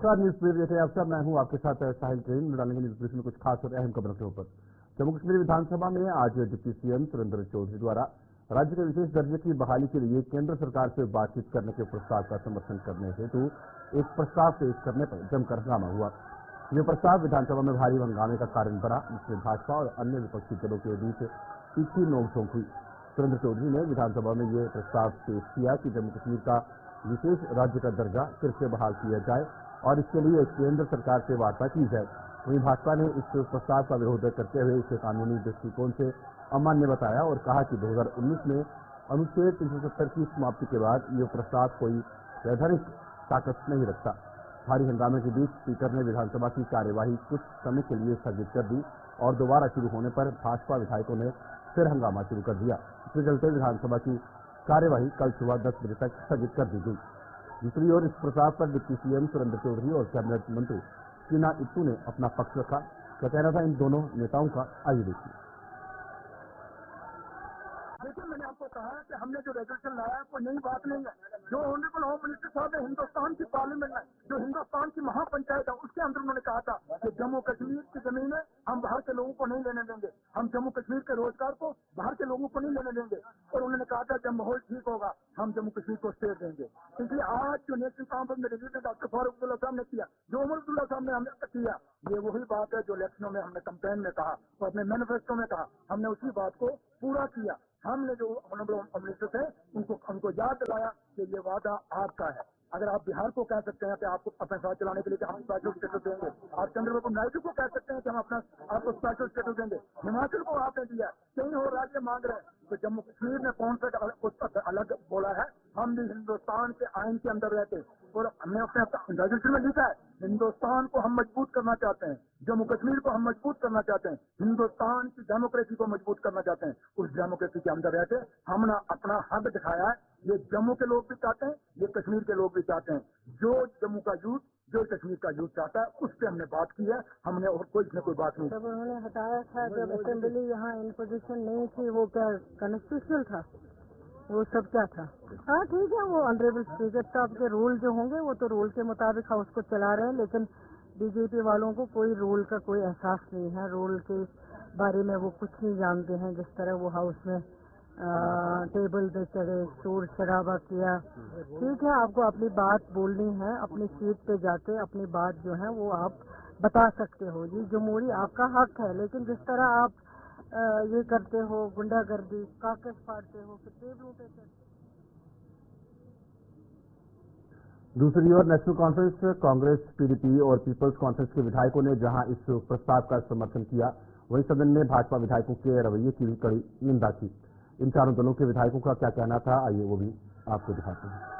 नमस्कार, news brief देख रहे हैं आप सब। मैं हूं आपके साथ साहिल ट्रेन डालेंगे न्यूज ब्रीफ में कुछ खास और अहम खबरों के ऊपर। जम्मू कश्मीर विधानसभा में आज डिप्टी सीएम सुरेंद्र चौधरी द्वारा राज्य के विशेष दर्जे की बहाली के लिए केंद्र सरकार से बातचीत करने के प्रस्ताव का समर्थन करने हेतु एक प्रस्ताव पेश करने पर जमकर हंगामा हुआ। यह प्रस्ताव विधानसभा में भारी हंगामे का कारण बना, जिसमें भाजपा और अन्य विपक्षी दलों के बीच तीखी नोकझोंक हुई। सुरेंद्र चौधरी ने विधानसभा में यह प्रस्ताव पेश किया कि जम्मू कश्मीर का विशेष राज्य का दर्जा फिर से बहाल किया जाए और इसके लिए केंद्र सरकार से वार्ता की जाए। वहीं भाजपा ने इस प्रस्ताव का विरोध करते हुए इसे कानूनी दृष्टिकोण से अमान्य बताया और कहा कि 2019 में अनुच्छेद 370 की समाप्ति के बाद यह प्रस्ताव कोई वैधानिक ताकत नहीं रखता। भारी हंगामे के बीच स्पीकर ने विधानसभा की कार्यवाही कुछ समय के लिए स्थगित कर दी और दोबारा शुरू होने पर भाजपा विधायकों ने फिर हंगामा शुरू कर दिया। इसके चलते विधानसभा की कार्यवाही कल सुबह 10 बजे तक स्थगित कर दी गई। दूसरी ओर इस प्रस्ताव पर डिप्टी सीएम सुरेंद्र चौधरी और कैबिनेट मंत्री शीना इत्तू ने अपना पक्ष रखा। क्या कहना था इन दोनों नेताओं का, आइए देखिए। देखिए, मैंने आपको कहा कि हमने जो रेजोल्यूशन लाया है कोई नई बात नहीं है। जो ऑनरेबल होम मिनिस्टर साहब है, हिंदुस्तान की पार्लियामेंट में जो हिंदुस्तान की महापंचायत है उसके अंदर उन्होंने कहा था कि जम्मू कश्मीर की जमीन है हम बाहर के लोगों को नहीं लेने देंगे, हम जम्मू कश्मीर के रोजगार को बाहर के लोगों को नहीं लेने देंगे। और उन्होंने कहा था जब माहौल ठीक होगा हम जम्मू कश्मीर को स्टेट देंगे। इसलिए आज जो नेशनल कॉन्फ्रेंस में रेजोल्यूशन डॉक्टर फारूक अब्दुल्ला साहब ने किया, जो उमर अब्दुल्ला साहब ने हमने किया, ये वही बात है जो इलेक्शनों में हमने कैंपेन में कहा और अपने मैनिफेस्टो में कहा। हमने उसी बात को पूरा किया। हमने जो ऑनरेबल होम मिनिस्टर थे उनको याद दिलाया कि ये वादा आपका है। अगर आप बिहार को कह सकते हैं कि आपको अपना साथ चलाने के लिए कि हम स्पेशल स्टेटस देंगे, आप चंद्रबाबू नायडू को कह सकते हैं कि हम अपना आपको स्पेशल स्टेटस देंगे, हिमाचल को आपने दिया, कई और राज्य मांग रहे हैं, तो जम्मू कश्मीर ने कौन सा अलग बोला है? हम भी हिंदुस्तान के आइन के अंदर रहते और हमने अपने रेजोल्यूशन में लिखा है हिंदुस्तान को हम मजबूत करना चाहते हैं, जम्मू कश्मीर को हम मजबूत करना चाहते हैं, हिंदुस्तान की डेमोक्रेसी को मजबूत करना चाहते हैं। उस डेमोक्रेसी के अंदर रहते हमने अपना हक दिखाया है। ये जम्मू के लोग भी चाहते हैं, ये कश्मीर के लोग भी चाहते हैं। जो जम्मू का यूथ, जो कश्मीर का यूथ चाहता है, उस पर हमने बात की है। हमने और कोई इसमें कोई बात नहीं। जब उन्होंने हटाया था, जब असेंबली यहाँ इन पोजीशन नहीं थी, वो क्या कॉन्स्टिट्यूशनल था? वो सब क्या था? हाँ ठीक है, वो ऑनरेबल स्पीकर साहब के रूल जो होंगे वो तो रूल के मुताबिक हम उसको चला रहे हैं, लेकिन बीजेपी वालों को कोई रूल का कोई एहसास नहीं है। रूल के बारे में वो कुछ नहीं जानते हैं। जिस तरह वो हाउस में टेबल पे चढ़े, शोर शराबा किया। ठीक है, आपको अपनी बात बोलनी है, अपनी सीट पे जाके अपनी बात जो है वो आप बता सकते हो, ये जमहूरी आपका हक है। लेकिन जिस तरह आप ये करते हो, गुंडागर्दी, कागज फाड़ते हो, फिर टेबलों पे चढ़ते। दूसरी ओर नेशनल कॉन्फ्रेंस, कांग्रेस, पीडीपी और पीपल्स कॉन्फ्रेंस के विधायकों ने जहां इस प्रस्ताव का समर्थन किया, वहीं सदन में भाजपा विधायकों के रवैये की भी कड़ी निंदा की। इन चारों दलों के विधायकों का क्या कहना था, आइए वो भी आपको दिखाते हैं।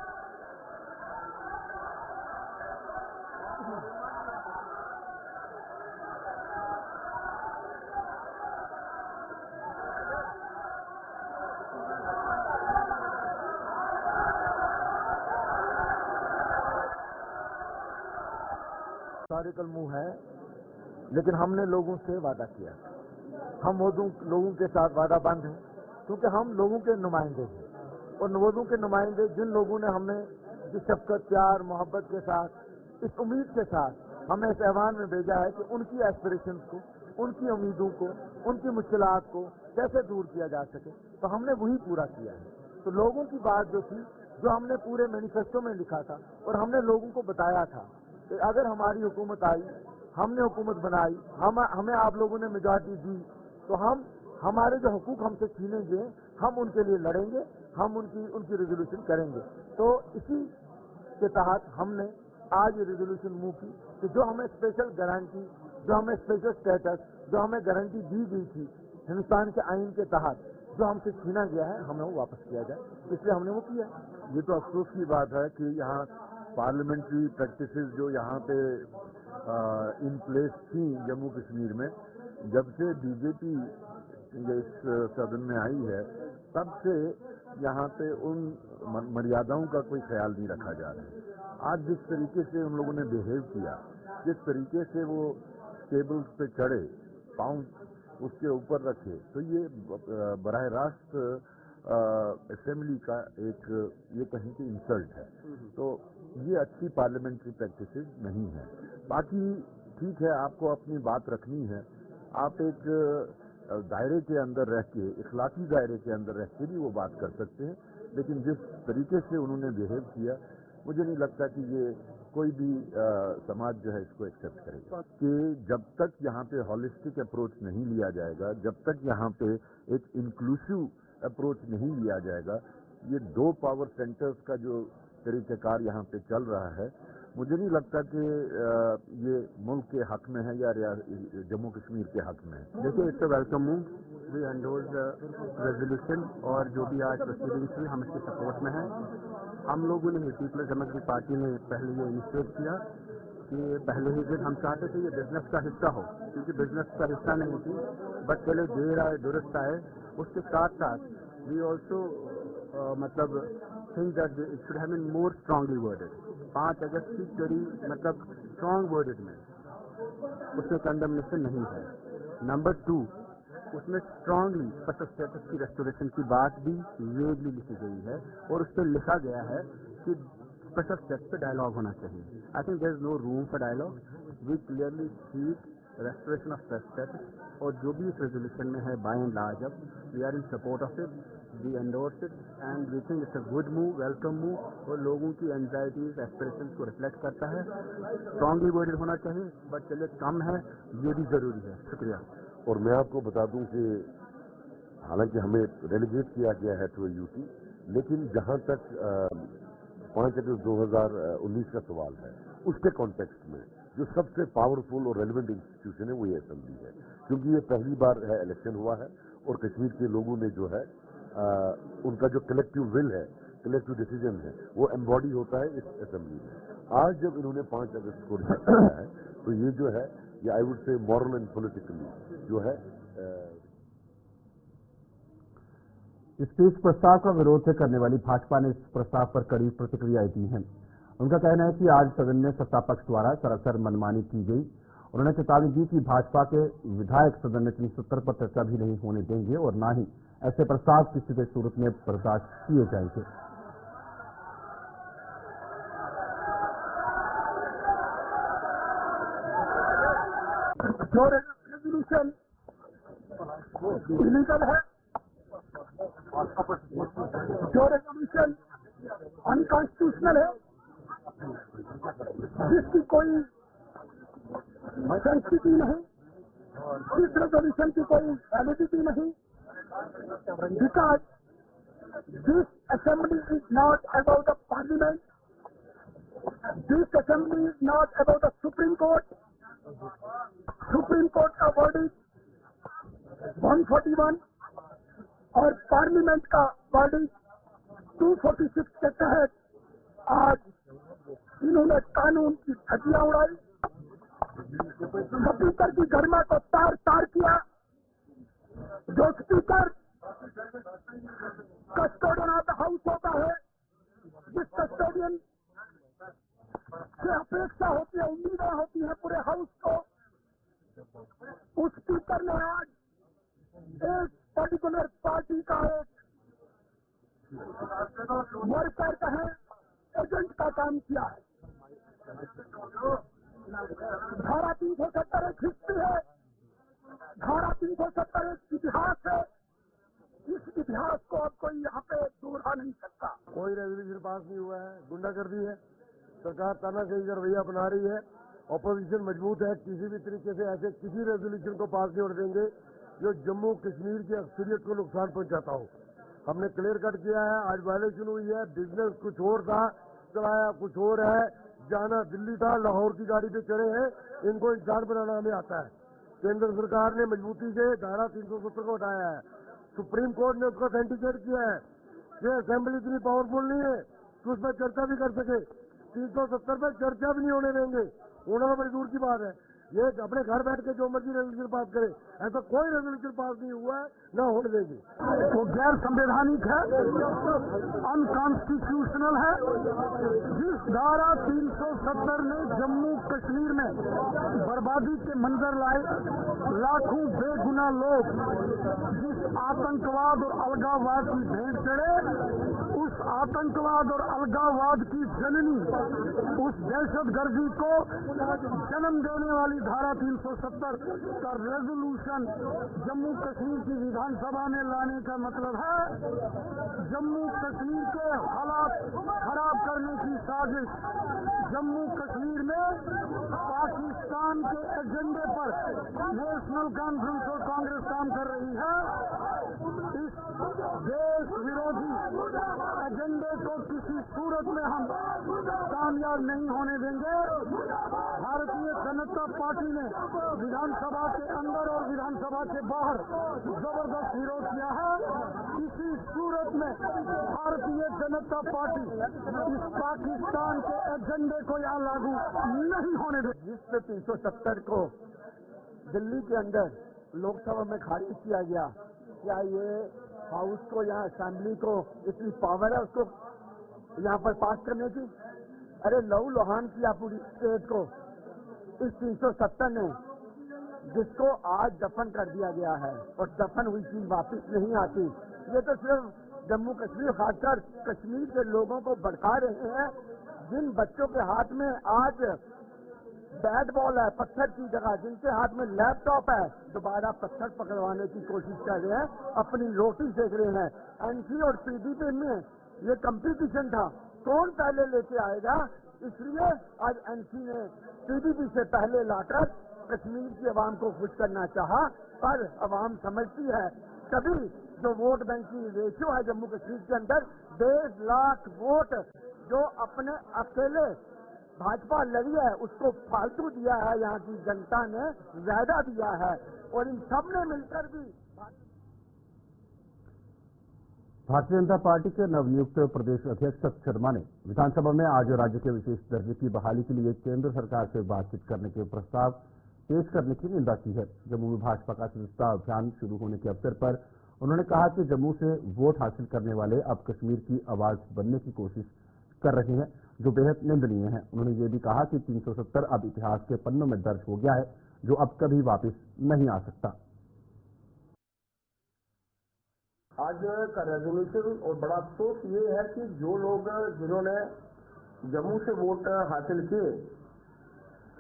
हिस्टोरिकल मूव है, लेकिन हमने लोगों से वादा किया। हम वो लोगों के साथ वादा बंद हैं, क्योंकि हम लोगों के नुमाइंदे हैं और लोगों के नुमाइंदे जिन लोगों ने हमें जिस शफकत, प्यार, मोहब्बत के साथ, इस उम्मीद के साथ हमें इस ऐवान में भेजा है कि उनकी एस्पिरेशंस को, उनकी उम्मीदों को, उनकी मुश्किलात को कैसे दूर किया जा सके, तो हमने वही पूरा किया है। तो लोगों की बात जो थी, जो हमने पूरे मैनिफेस्टो में लिखा था और हमने लोगों को बताया था कि अगर हमारी हुकूमत आई, हमने हुकूमत बनाई, हमें आप लोगों ने मेजॉरिटी दी, तो हम हमारे जो हुकूक हमसे छीनेंगे हम उनके लिए लड़ेंगे, हम उनकी रेजोल्यूशन करेंगे। तो इसी के तहत हमने आज ये रेजोल्यूशन मूव की कि जो हमें स्पेशल गारंटी, जो हमें स्पेशल स्टेटस, जो हमें गारंटी दी गई थी हिंदुस्तान के आइन के तहत, जो हमसे छीना गया है, हमें वो वापस किया जाए। इसलिए हमने वो किया। ये तो अफसोस की बात है कि यहाँ पार्लियामेंट्री प्रैक्टिसेस जो यहाँ पे इन प्लेस थी जम्मू कश्मीर में, जब से बीजेपी इस सदन में आई है, तब से यहाँ पे उन मर्यादाओं का कोई ख्याल नहीं रखा जा रहा है। आज जिस तरीके से उन लोगों ने बिहेव किया, जिस तरीके से वो टेबल्स पे चढ़े, पाँव उसके ऊपर रखे, तो ये बराह रास्त असेंबली का एक ये कहीं की इंसल्ट है। तो ये अच्छी पार्लियामेंट्री प्रैक्टिसेस नहीं है। बाकी ठीक है, आपको अपनी बात रखनी है, आप एक दायरे के अंदर रह के, इखलाकी दायरे के अंदर रह के भी वो बात कर सकते हैं, लेकिन जिस तरीके से उन्होंने बिहेव किया, मुझे नहीं लगता कि ये कोई भी समाज जो है इसको एक्सेप्ट करेगा। कि जब तक यहाँ पे हॉलिस्टिक अप्रोच नहीं लिया जाएगा, जब तक यहाँ पे एक इंक्लूसिव अप्रोच नहीं लिया जाएगा, ये 2 पावर सेंटर्स का जो तरीक़ेकार यहाँ पे चल रहा है, मुझे नहीं लगता कि ये मुल्क के हक में है या जम्मू कश्मीर के हक में है। देखिए, it's a welcome move, we endorse resolution, और जो भी आज प्रोसीडिंग्स हुई हम इसके सपोर्ट में हैं। हम लोगों ने, पीपल्स डेमोक्रेटिक पार्टी ने पहले ये इनिशिएट किया कि पहले ही दिन हम चाहते थे ये बिजनेस का हिस्सा हो, क्योंकि बिजनेस का हिस्सा नहीं थी, बट चले देर आए दुरुस्त आए। उसके साथ साथ वी ऑल्सो मतलब think that it should have been more strongly worded. 5 अगस्त की चोरी मतलब स्ट्रांग वर्डेड में उसमें कंडमनेशन नहीं है। नंबर 2, उसमें स्ट्रांगली स्पेशल स्टेटस की रेस्टोरेशन की बात भी वेगली लिखी गई है, और उस पर लिखा गया है कि स्पेशल स्टेटस पे डायलॉग होना चाहिए। I think there is no room for dialogue. We clearly seek restoration of special status, और जो भी इस रेजोल्यूशन में है बाय एंड लार्ज अब we are in support of it, we endorse it and we think it's a good move, welcome move, और लोगों की एंजाइटीज एस्पिरेशंस को रिफ्लेक्ट करता है। स्ट्रांगली वर्डेड होना चाहिए, बट चलिए कम है, ये भी जरूरी है। शुक्रिया। और मैं आपको बता दूं कि हालांकि हमें रेलीगेट किया गया है टू यूटी, लेकिन जहां तक 5 अगस्त 2019 का सवाल है, उसके कॉन्टेक्स्ट में जो सबसे पावरफुल और रेलिवेंट इंस्टीट्यूशन है वो ये असेंबली है, क्योंकि ये पहली बार है इलेक्शन हुआ है, और कश्मीर के लोगों ने जो है उनका जो कलेक्टिव विल है, कलेक्टिव डिसीजन है, वो एम्बॉडी होता है इस असेंबली में। आज जब इन्होंने 5 अगस्त को रिजेक्ट किया है, तो ये जो है, ये I would say moral and politically जो है इस प्रस्ताव का विरोध करने वाली भाजपा ने इस प्रस्ताव पर कड़ी प्रतिक्रियाएं दी हैं। उनका कहना है कि आज सदन में सत्ता पक्ष द्वारा सरासर मनमानी की गई। उन्होंने चेतावनी दी कि भाजपा के विधायक सदन में 370 पर चर्चा भी नहीं होने देंगे, और न ही ऐसे प्रस्ताव किसी भी सूरत में बर्दाश्त किए जाएंगे। जो रेजोल्यूशन इलीगल है, जो रेजोल्यूशन अनकॉन्स्टिट्यूशनल है, जिसकी कोई सेंसिटिविटी नहीं, जिस रेजोल्यूशन की कोई वैलिडिटी नहीं, because this assembly is not about the parliament, this assembly is not about the supreme court. Supreme court का वर्डिक्ट 141 और पार्लियामेंट का वर्डिक्ट 246 के तहत आज इन्होंने कानून की धज्जियां उड़ाई, स्पीकर की गरिमा को तार तार किया। जो speaker custodian of the house होता है, जिस कस्टोडियन से अपेक्षा होती है, उम्मीदें होती है पूरे हाउस को, उस स्पीकर ने आज एक पर्टिकुलर पार्टी का एक वर्कर कहें एजेंट का काम किया है। धारा 370 एक हिस्ट्री है, धारा 370 एक इतिहास है। इस इतिहास को अब कोई यहाँ पे दोहरा नहीं सकता। कोई रेजोल्यूशन पास नहीं हुआ है, गुंडागर्दी है, सरकार तानाशाही का रवैया अपना रही है, ऑपोजिशन मजबूत है, किसी भी तरीके से ऐसे किसी रेजोल्यूशन को पास नहीं होने देंगे जो जम्मू कश्मीर की अक्सरियत को नुकसान पहुंचाता हो। हमने क्लियर कट किया है, आज वायलेशन हुई है, बिजनेस कुछ और था, चलाया कुछ और है, जाना दिल्ली था, लाहौर की गाड़ी पे चढ़े हैं, इनको इंसान बनाना हमें आता है। केंद्र सरकार ने मजबूती से धारा 370 को हटाया है, सुप्रीम कोर्ट ने उसको ऑथेंटिकेट किया है कि असेंबली इतनी पावरफुल नहीं है कि उसमें चर्चा भी कर सके। 370 पे चर्चा भी नहीं होने देंगे, होना तो बड़ी दूर की बात है। ये अपने घर बैठ के जो मर्जी रेजोल्यूशन पास करे, ऐसा कोई रेजोल्यूशन पास नहीं हुआ है, न होने देंगे। वो गैर संवैधानिक है, अनकॉन्स्टिट्यूशनल है। जिस धारा 370 ने जम्मू कश्मीर में बर्बादी के मंजर लाए, लाखों बेगुनाह लोग जिस आतंकवाद और अलगाववाद की भेंट चढ़े, उस आतंकवाद और अलगाववाद की जननी उस दहशतगर्दी को जन्म देने वाली धारा 370 का रेजोल्यूशन जम्मू कश्मीर की विधानसभा में लाने का मतलब है जम्मू कश्मीर के हालात खराब करने की साजिश। जम्मू कश्मीर में पाकिस्तान के एजेंडे पर नेशनल कॉन्फ्रेंस और कांग्रेस काम कर रही है। इस देश विरोधी एजेंडे को किसी सूरत में हम कामयाब नहीं होने देंगे। भारतीय जनता पार्टी ने विधानसभा के अंदर और विधानसभा के बाहर जबरदस्त विरोध किया है। किसी सूरत में भारतीय जनता पार्टी इस पाकिस्तान के एजेंडे को यहाँ लागू नहीं होने देगी। जिस 370 को दिल्ली के अंदर लोकसभा में खारिज किया गया, क्या ये हाउस को या असेंबली को इतनी पावर है उसको यहाँ पर पास करने की? अरे लहू लुहान किया पूरी स्टेट को इस 370 ने, जिसको आज दफन कर दिया गया है और दफन हुई चीज वापिस नहीं आती। ये तो सिर्फ जम्मू कश्मीर, खासकर कश्मीर के लोगों को भड़का रहे हैं। जिन बच्चों के हाथ में आज बैट बॉल है पत्थर की जगह, जिनके हाथ में लैपटॉप है, दोबारा पत्थर पकड़वाने की कोशिश कर रहे हैं, अपनी रोटी सेक रहे हैं। एनसी और पीडीपी में ये कंपटीशन था, कौन पहले लेके आएगा, इसलिए आज एनसी ने पीडीपी से पहले लाकर कश्मीर की आवाम को खुश करना चाहा। पर आवाम समझती है कभी जो वोट बैंक की रेशियो है जम्मू कश्मीर के अंदर 1.5 लाख वोट जो अपने अकेले भाजपा लड़ी है उसको फालतू दिया है, यहाँ की जनता ने ज्यादा दिया है। और इन सब ने मिलकर भी भारतीय जनता पार्टी के नवनियुक्त प्रदेश अध्यक्ष सत शर्मा ने विधानसभा में आज राज्य के विशेष दर्जे की बहाली के लिए केंद्र सरकार से बातचीत करने के प्रस्ताव पेश करने की निंदा की है। जम्मू में भाजपा का सदस्यता अभियान शुरू होने के अवसर पर उन्होंने कहा कि जम्मू से वोट हासिल करने वाले अब कश्मीर की आवाज बनने की कोशिश कर रहे हैं, जो बेहद निंदनीय है। उन्होंने ये भी कहा कि 370 अब इतिहास के पन्नों में दर्ज हो गया है, जो अब कभी वापस नहीं आ सकता। आज का रेजोल्यूशन और बड़ा अफसोस ये है कि जो लोग जिन्होंने जम्मू से वोट हासिल किए,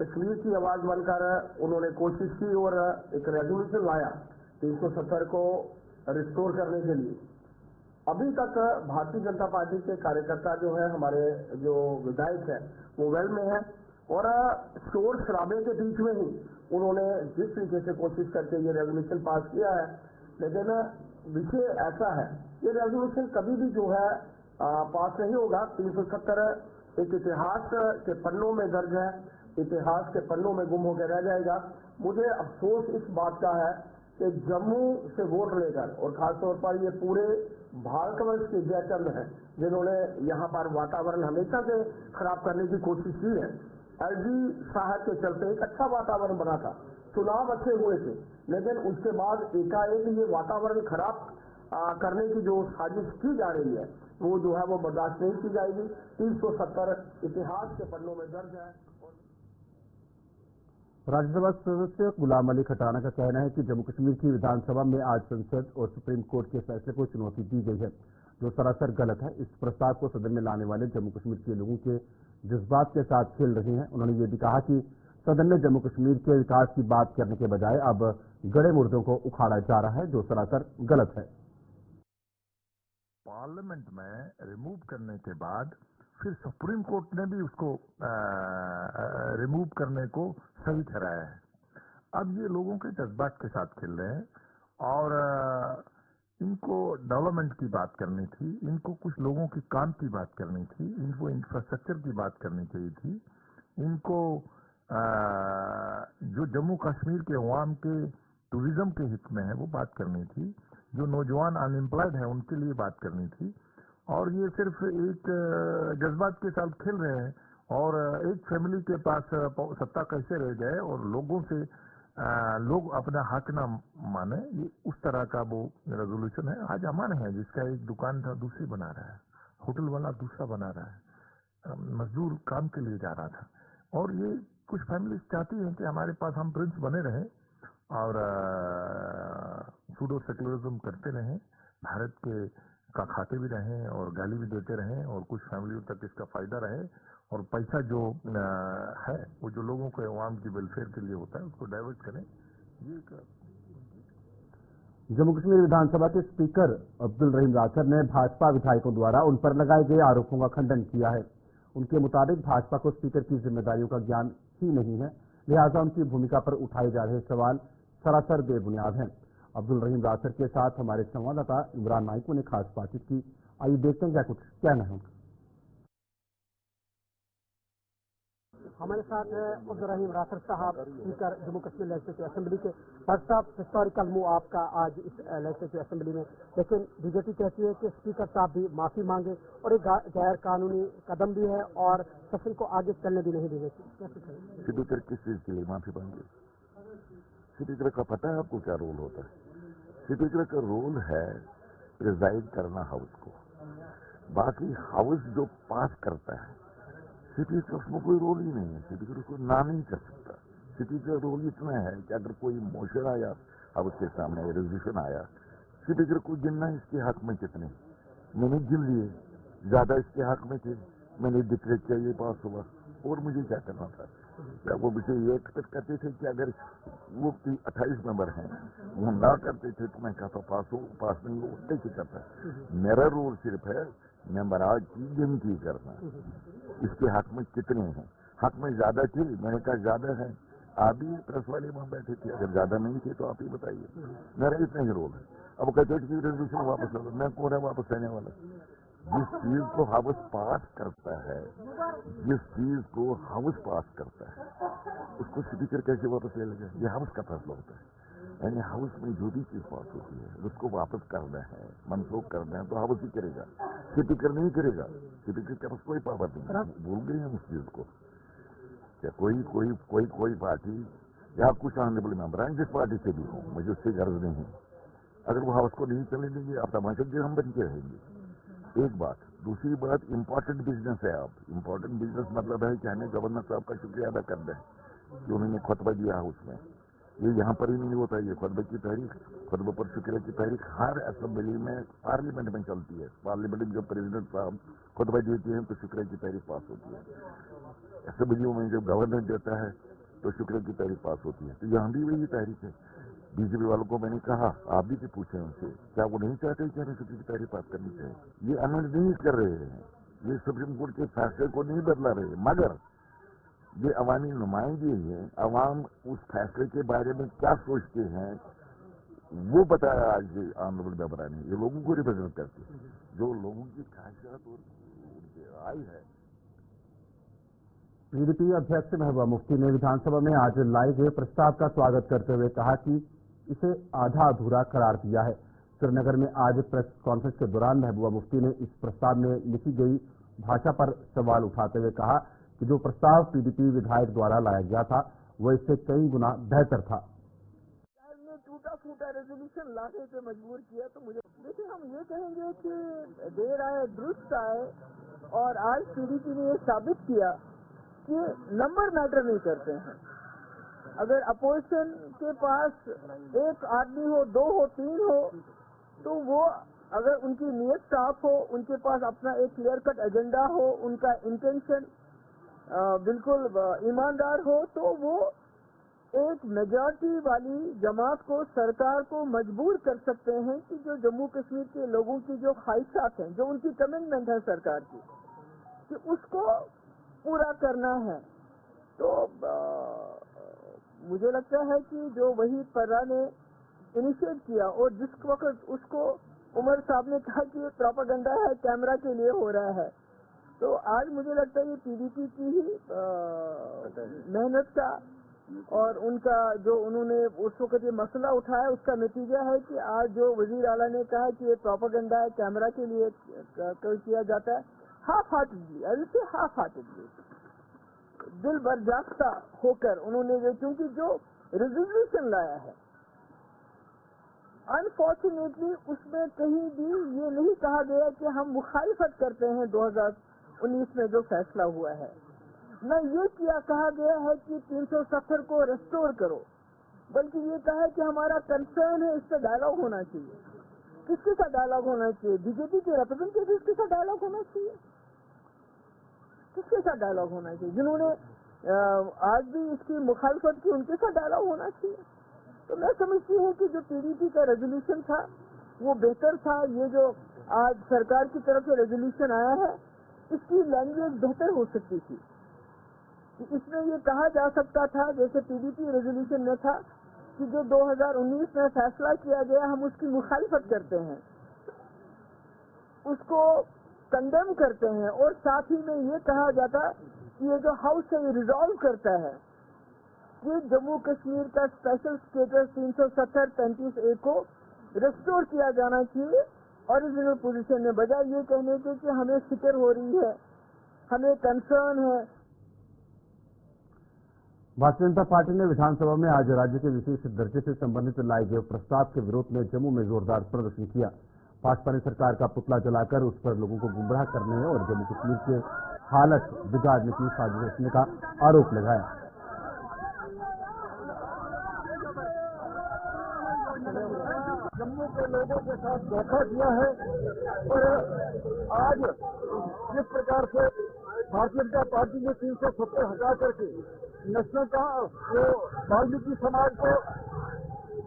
कश्मीर की आवाज बनकर उन्होंने कोशिश की और एक रेजोल्यूशन लाया 370 को रिस्टोर करने के लिए। अभी तक भारतीय जनता पार्टी के कार्यकर्ता जो है, हमारे जो विधायक है, वो वेल में है और शोर शराबे के बीच में ही उन्होंने जिस तरीके से कोशिश करके ये रेजोल्यूशन पास किया है, लेकिन विषय ऐसा है ये रेजोल्यूशन कभी भी जो है पास नहीं होगा। 370 एक इतिहास के पन्नों में दर्ज है, इतिहास के पन्नों में गुम होकर रह जाएगा। मुझे अफसोस इस बात का है कि जम्मू से वोट लेकर और खासतौर पर ये पूरे भारतवर्ष के जयचंद हैं जिन्होंने यहाँ पर वातावरण हमेशा से खराब करने की कोशिश की है। एलजी साहब के चलते एक अच्छा वातावरण बना था, चुनाव अच्छे हुए थे, लेकिन उसके बाद एकाएक ये वातावरण खराब करने की जो साजिश की जा रही है वो जो है वो बर्दाश्त नहीं की जाएगी। 370 इतिहास के पन्नों में दर्ज है। राज्यसभा सदस्य गुलाम अली खटाना का कहना है कि जम्मू कश्मीर की विधानसभा में आज संसद और सुप्रीम कोर्ट के फैसले को चुनौती दी गई है, जो सरासर गलत है। इस प्रस्ताव को सदन में लाने वाले जम्मू कश्मीर के लोगों के जज्बात के साथ खेल रहे हैं। उन्होंने ये भी कहा कि सदन में जम्मू कश्मीर के विकास की बात करने के बजाय अब गड़े मुर्दों को उखाड़ा जा रहा है, जो सरासर गलत है। पार्लियामेंट में रिमूव करने के बाद फिर सुप्रीम कोर्ट ने भी उसको रिमूव करने को सही ठहराया है। अब ये लोगों के जज्बात के साथ खेल रहे हैं और इनको डेवलपमेंट की बात करनी थी, इनको कुछ लोगों की काम की बात करनी थी, इनको इंफ्रास्ट्रक्चर की बात करनी चाहिए थी, इनको जो जम्मू कश्मीर के अवाम के टूरिज्म के हित में है वो बात करनी थी, जो नौजवान अनएम्प्लॉयड है उनके लिए बात करनी थी। और ये सिर्फ एक जज्बात के साथ खेल रहे हैं और एक फैमिली के पास सत्ता कैसे रह जाए और लोगों से लोग अपना हक ना माने, ये उस तरह का वो रेजोल्यूशन है। आज अमान है जिसका एक दुकान था दूसरी बना रहा है, होटल वाला दूसरा बना रहा है, मजदूर काम के लिए जा रहा था। और ये कुछ फैमिली चाहती हैं कि हमारे पास हम प्रिंस बने रहें और सूडो सेकुलरिज्म करते रहें, भारत के धक्का खाते भी रहें और गाली भी देते रहें और कुछ फैमिलियों तक इसका फायदा रहे और पैसा जो है वो जो लोगों को अवाम की वेलफेयर के लिए होता है उसको डाइवर्ट करें। ये जम्मू कश्मीर विधानसभा के स्पीकर अब्दुल रहीम राठौर ने भाजपा विधायकों द्वारा उन पर लगाए गए आरोपों का खंडन किया है। उनके मुताबिक भाजपा को स्पीकर की जिम्मेदारियों का ज्ञान ही नहीं है, लिहाजा उनकी भूमिका पर उठाए जा रहे सवाल सरासर बेबुनियाद हैं। अब्दुल रहीम राठौर के साथ हमारे संवाददाता इमरान नाइको ने खास बातचीत की। आइए देखते हैं क्या कुछ कहना है उनका। हमारे साथ है अब्दुल रहीम राठौर साहब, speaker Jammu Kashmir legislative assembly के। डॉक्टर साहब, हिस्टोरिकल मूव आपका आज इस लेजिस्लेटिव असेंबली में, लेकिन बीजेपी कहती है कि स्पीकर साहब भी माफी मांगे और एक गैर कानूनी कदम भी है और सेशन को आगे चलने भी नहीं देंगे। स्पीकर किस चीज के लिए माफी मांगे? स्पीकर का पता है आपको क्या रोल होता है? स्पीकर का रोल है प्रिजाइड करना हाउस को, बाकी हाउस जो पास करता है स्पीकर उसमें कोई रोल ही नहीं है। स्पीकर उसको ना नहीं कर सकता। स्पीकर का रोल इतना है कि अगर कोई मोशन आया हाउस के सामने, रेजोल्यूशन आया, स्पीकर को गिनना इसके हक में कितने, मैंने गिन लिए, ज्यादा इसके हक में थे, मैंने डिक्लेयर किया ये पास हुआ और मुझे क्या करना था? क्या वो मुझे ये एक्सपेक्ट करते थे कि अगर वो 28 मेंबर हैं वो ना करते थे तो मैं कहता पास हो, पास नहीं हो, कैसे करता? मेरा रोल सिर्फ है मेंबर आज की गिनती करना, इसके हक में कितने हैं। हक में ज्यादा थे, मैंने कहा ज्यादा है, आप भी प्रेस वाले वहां बैठे थे, अगर ज्यादा नहीं थे तो आप ही बताइए। मेरा इतना ही रोल है। अब कहते कि रेजोल्यूशन वापस लो, मैं कौन है वापस लेने वाला? जिस चीज को हाउस पास करता है, जिस चीज को हाउस पास करता है उसको स्पीकर कैसे वापस ले लेगा? ये हाउस का फैसला होता है। यानी हाउस में जो भी चीज पास होती है उसको वापस करना है, मनसूख करना है तो हाउस ही करेगा, स्पीकर नहीं करेगा। स्पीकर के पास कोई पावर नहीं। भूल गए हम इस चीज को। क्या कोई कोई कोई कोई पार्टी या कुछ ऑनरेबल मेंबर हैं जिस पार्टी से भी हो, मुझे उससे गर्ज नहीं है, अगर वो हाउस को नहीं चलने देंगे आप तमाशा हम बन के रहेंगे। एक बात। दूसरी बात, इंपॉर्टेंट बिजनेस है। आप इंपॉर्टेंट बिजनेस मतलब है कि हमें गवर्नर साहब का शुक्रिया अदा करना है कि उन्होंने खुतबा दिया हाउस में। ये यहाँ पर ही नहीं होता है। ये खुतबे की तारीख, खुतबे पर शुक्रिया की तारीख हर असेंबली में, पार्लियामेंट में चलती है। पार्लियामेंट में जब प्रेसिडेंट साहब खुतबा देते हैं तो शुक्रिया की तारीख पास होती है। असेंबलियों में जब गवर्नर देता है तो शुक्रिया की तारीख पास होती है। तो यहाँ भी वही तारीख है। बीजेपी वालों को मैंने कहा, आप भी तो पूछे उनसे, क्या वो नहीं चाहते कि हमें शुक्रिया की तारीख पास करनी चाहिए? ये अमेंड नहीं कर रहे हैं, ये सुप्रीम कोर्ट के फैसले को नहीं बदला रहे, मगर ये अवामी नुमाइंदे हैं। अवाम उस फैसले के बारे में क्या सोचते हैं वो बताया आज ऑनरेबल मेंबर ने। ये लोगों को रिप्रेजेंट करते हैं, जो लोगों की ख्वाहिशात और उनकी राय है। पीडीपी अध्यक्ष महबूबा मुफ्ती ने विधानसभा में आज लाए गए प्रस्ताव का स्वागत करते हुए कहा कि इसे आधा अधूरा करार दिया है। श्रीनगर में आज प्रेस कॉन्फ्रेंस के दौरान महबूबा मुफ्ती ने इस प्रस्ताव में लिखी गई भाषा पर सवाल उठाते हुए कहा कि जो प्रस्ताव पीडीपी विधायक द्वारा लाया गया था वो इससे कई गुना बेहतर था। टूटा फूटा रेजोल्यूशन लाने पे मजबूर किया तो मुझे देखिए, हम ये कहेंगे कि देर आए दुरुस्त आए, और आज पीडीपी ने ये साबित किया कि नंबर मैटर नहीं करते हैं। अगर अपोजिशन के पास एक आदमी हो, दो हो, तीन हो, तो वो अगर उनकी नीयत साफ हो, उनके पास अपना एक क्लियर कट एजेंडा हो, उनका इंटेंशन बिल्कुल ईमानदार हो, तो वो एक मेजॉरिटी वाली जमात को, सरकार को मजबूर कर सकते हैं कि जो जम्मू कश्मीर के लोगों की जो ख्वाहिशात हैं, जो उनकी कमिटमेंट है सरकार की, कि उसको पूरा करना है। तो मुझे लगता है कि जो वहीद पर्रा ने इनिशिएट किया और जिस वक्त उसको उमर साहब ने कहा कि ये प्रोपेगेंडा है, कैमरा के लिए हो रहा है, तो आज मुझे लगता है ये पीडीपी की ही मेहनत का और उनका जो उन्होंने उस वक्त ये मसला उठाया उसका नतीजा है कि आज जो वजीर आला ने कहा कि ये प्रोपेगेंडा है, कैमरा के लिए किया जाता है, हाफ हार्टेडली दिल बर्जाफ्ता होकर उन्होंने क्योंकि जो रेजोल्यूशन लाया है अनफॉर्चुनेटली उसमें कहीं भी ये नहीं कहा गया कि हम मुखालिफत करते हैं 2019 में जो फैसला हुआ है, न ये कहा गया है कि 370 को रेस्टोर करो, बल्कि ये कहा है कि हमारा कंसर्न है, इस पर डायलॉग होना चाहिए। किसके साथ डायलॉग होना चाहिए? बीजेपी के रिप्रेजेंटेटिव के साथ डायलॉग होना चाहिए? किसके साथ डायलॉग होना चाहिए? जिन्होंने आज भी इसकी मुखालफत की, उनके साथ डायलॉग होना चाहिए। तो मैं समझती हूँ कि जो पीडीपी का रेजोल्यूशन था वो बेहतर था। ये जो आज सरकार की तरफ से रेजोल्यूशन आया है, इसकी लैंग्वेज बेहतर हो सकती थी। इसमें ये कहा जा सकता था, जैसे पीडीपी रेजोल्यूशन में था, कि जो 2019 में फैसला किया गया हम उसकी मुखालफत करते हैं, उसको कंडेम करते हैं, और साथ ही में ये कहा जाता कि ये जो हाउस है ये रिजॉल्व करता है कि जम्मू कश्मीर का स्पेशल स्टेटस 370-35A को रेस्टोर किया जाना चाहिए ओरिजिनल पोजीशन में, बजाय ये कहने के कि हमें फिक्र हो रही है, हमें कंसर्न है। भारतीय जनता पार्टी ने विधानसभा में आज राज्य के विशेष दर्जे से संबंधित लाए गए प्रस्ताव के विरोध में जम्मू में जोरदार प्रदर्शन किया। भाजपा ने सरकार का पुतला जलाकर उस पर लोगों को गुमराह करने और जम्मू कश्मीर के हालत बिगाड़ने की साजिश रचने का आरोप लगाया। जम्मू के लोगों के साथ धोखा किया है, और आज जिस प्रकार से भारतीय जनता पार्टी ने 370 हटा करके नेशनल का वो वाल्मीकि समाज को,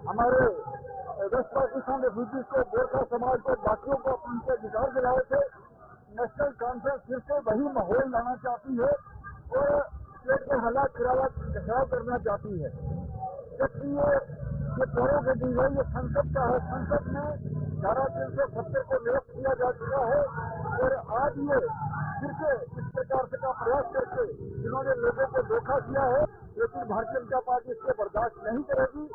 हमारे वेस्ट पाकिस्तान रिफ्यूजीज को, गोरखा समाज को, बाकियों को अपने अधिकार दिलाए थे, नेशनल कॉन्फ्रेंस फिर से वही माहौल लाना चाहती है और स्टेट के हालात खराब करना चाहती है। इसलिए ये प्रोग्राम दी गई, ये संसद का है। संसद में धारा 370 को निरस्त किया जा चुका है, और आज ये फिर से इस प्रकार से का प्रयास करके जिन्होंने लोगों को धोखा किया है, लेकिन भारतीय जनता पार्टी इसको बर्दाश्त नहीं करेगी।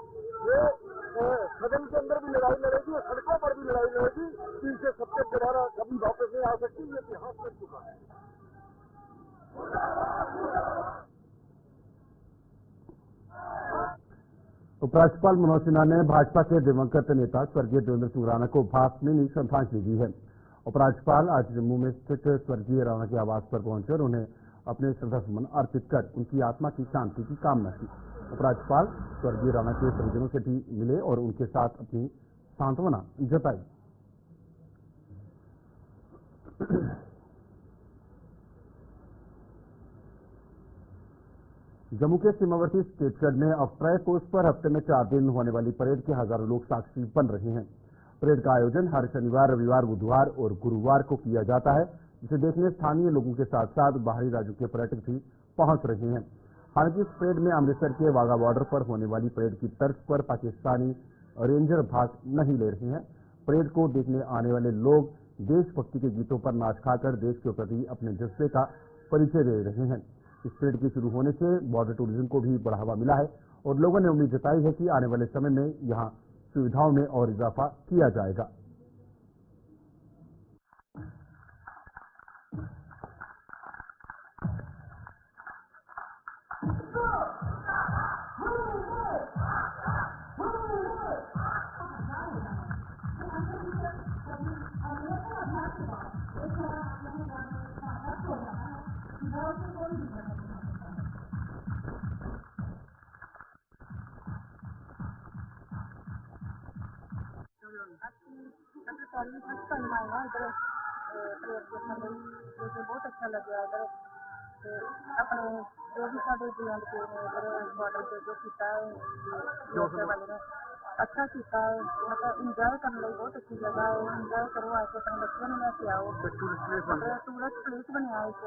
वो सदन के अंदर भी लड़ाई लड़ेगी और सड़कों पर भी लड़ाई लड़ेगी। 370 दोबारा कभी वापस नहीं आ सकती, ये इतिहास कर चुका है। उपराज्यपाल मनोज सिन्हा ने भाजपा के दिवंगत नेता स्वर्गीय देवेंद्र सिंह राणा को भावभीनी श्रद्धांजलि दी है। उपराज्यपाल आज जम्मू में स्थित स्वर्गीय राणा के आवास पर पहुंचे और उन्हें अपने श्रद्धासुमन अर्पित कर उनकी आत्मा की शांति की कामना की। उपराज्यपाल स्वर्गीय राणा के परिजनों से भी मिले और उनके साथ अपनी सांत्वना जताई। जम्मू के सीमावर्ती स्टेटगढ़ में अफट्राई पोस्ट पर हफ्ते में 4 दिन होने वाली परेड के हजारों लोग साक्षी बन रहे हैं। परेड का आयोजन हर शनिवार, रविवार, बुधवार और गुरुवार को किया जाता है, जिसे देखने स्थानीय लोगों के साथ साथ बाहरी राज्यों के पर्यटक भी पहुंच रहे हैं। हालांकि इस परेड में अमृतसर के वाघा बॉर्डर पर होने वाली परेड की तर्ज पर पाकिस्तानी रेंजर भाग नहीं ले रहे हैं। परेड को देखने आने वाले लोग देशभक्ति के गीतों पर नाच खाकर देश के प्रति अपने जज्बे का परिचय दे रहे हैं। इस परेड के शुरू होने से बॉर्डर टूरिज्म को भी बढ़ावा मिला है और लोगों ने उम्मीद जताई है कि आने वाले समय में यहां सुविधाओं में और इजाफा किया जाएगा। बहुत अच्छा लगा इधर अपने जो भी साढ़े जीवन के इधर बॉर्डर पे जो किया है अच्छा किया है, मतलब इंजॉय करने लगी बहुत अच्छी जगह है। इंजॉय करो, आके अपने बच्चों ने लेके आओ। टूरिस्ट प्लेस बना एक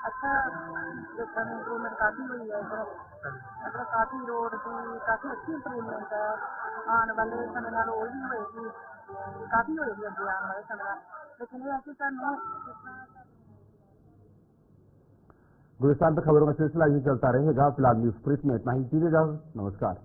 अच्छा इम्प्रूवमेंट काफी हुई है इधर, मतलब काफी रोड की काफी अच्छी इम्प्रूवमेंट है। आने वाले समय में और भी होगी, काफी होगी अभी आने वाले समय में, लेकिन ये ऐसे करना। गुलिस्तान पर खबरों का सिलसिला यही चलता रहेगा। फिलहाल न्यूज ब्रीफ में इतना ही। दीजिएगा, नमस्कार।